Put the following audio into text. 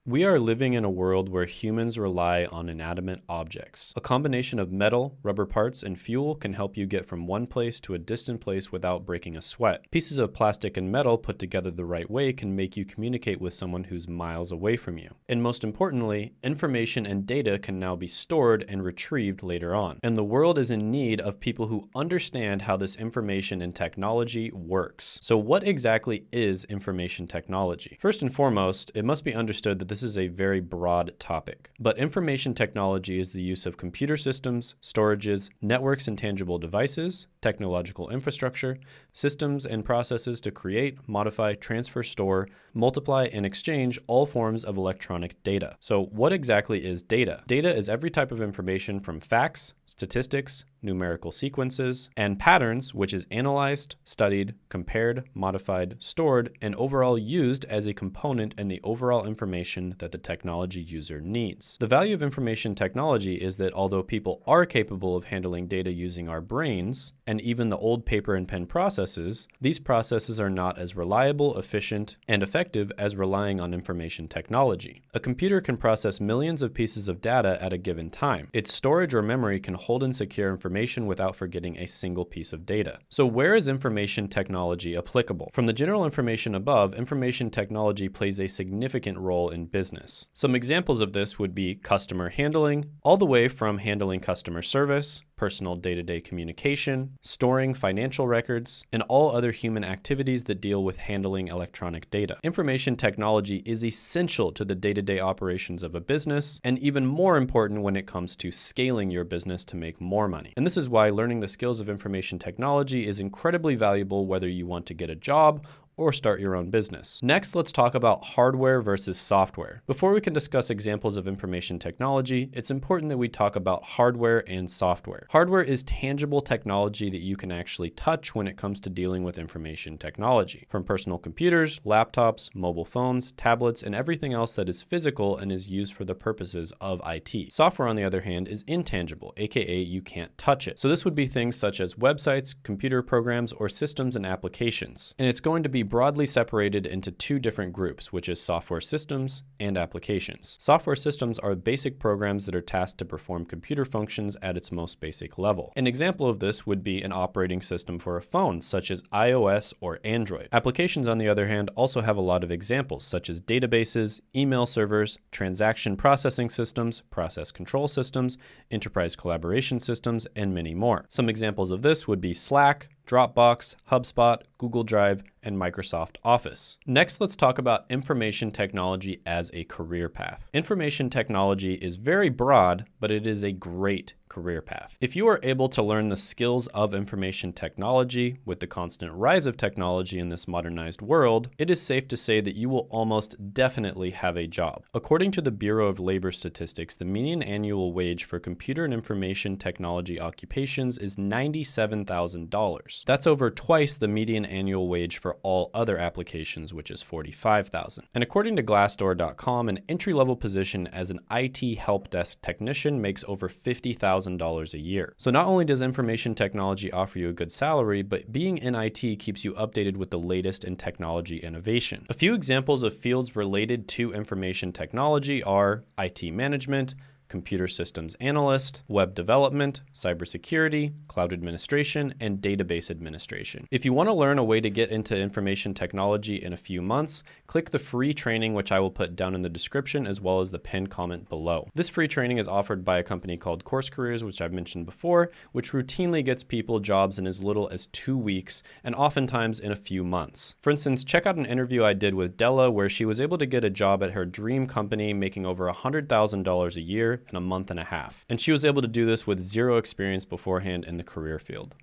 We are living in a world where humans rely on inanimate objects. A combination of metal, rubber parts, and fuel can help you get from one place to a distant place without breaking a sweat. Pieces of plastic and metal put together the right way can make you communicate with someone who's miles away from you. And most importantly, information and data can now be stored and retrieved later on. And the world is in need of people who understand how this information and technology works. So what exactly is information technology? First and foremost, it must be understood that this is a very broad topic. But information technology is the use of computer systems, storages, networks and tangible devices, technological infrastructure, systems and processes to create, modify, transfer, store, multiply, and exchange all forms of electronic data. So what exactly is data? Data is every type of information from facts, statistics, numerical sequences, and patterns, which is analyzed, studied, compared, modified, stored, and overall used as a component in the overall information that the technology user needs. The value of information technology is that although people are capable of handling data using our brains, and even the old paper and pen processes, these processes are not as reliable, efficient, and effective as relying on information technology. A computer can process millions of pieces of data at a given time. Its storage or memory can hold and secure information without forgetting a single piece of data. So where is information technology applicable? From the general information above, information technology plays a significant role in business. Some examples of this would be customer handling, all the way from handling customer service, personal day-to-day communication, storing financial records, and all other human activities that deal with handling electronic data. Information technology is essential to the day-to-day operations of a business, and even more important when it comes to scaling your business to make more money. And this is why learning the skills of information technology is incredibly valuable whether you want to get a job or start your own business. Next, let's talk about hardware versus software. Before we can discuss examples of information technology, it's important that we talk about hardware and software. Hardware is tangible technology that you can actually touch when it comes to dealing with information technology, from personal computers, laptops, mobile phones, tablets, and everything else that is physical and is used for the purposes of IT. Software, on the other hand, is intangible, aka you can't touch it. So this would be things such as websites, computer programs, or systems and applications. And it's going to be broadly separated into two different groups, which is software systems and applications. Software systems are basic programs that are tasked to perform computer functions at its most basic level. An example of this would be an operating system for a phone, such as iOS or Android. Applications, on the other hand, also have a lot of examples, such as databases, email servers, transaction processing systems, process control systems, enterprise collaboration systems, and many more. Some examples of this would be Slack, Dropbox, HubSpot, Google Drive, and Microsoft Office. Next, let's talk about information technology as a career path. Information technology is very broad, but it is a great career path. If you are able to learn the skills of information technology with the constant rise of technology in this modernized world, it is safe to say that you will almost definitely have a job. According to the Bureau of Labor Statistics, the median annual wage for computer and information technology occupations is $97,000. That's over twice the median annual wage for all other applications, which is $45,000. And according to Glassdoor.com, an entry-level position as an IT help desk technician makes over $50,000 a year. So not only does information technology offer you a good salary, but being in IT keeps you updated with the latest in technology innovation. A few examples of fields related to information technology are IT management, computer systems analyst, web development, cybersecurity, cloud administration, and database administration. If you want to learn a way to get into information technology in a few months, click the free training, which I will put down in the description, as well as the pinned comment below. This free training is offered by a company called Course Careers, which I've mentioned before, which routinely gets people jobs in as little as 2 weeks, and oftentimes in a few months. For instance, check out an interview I did with Della, where she was able to get a job at her dream company, making over $100,000 a year in a month and a half. And she was able to do this with zero experience beforehand in the career field.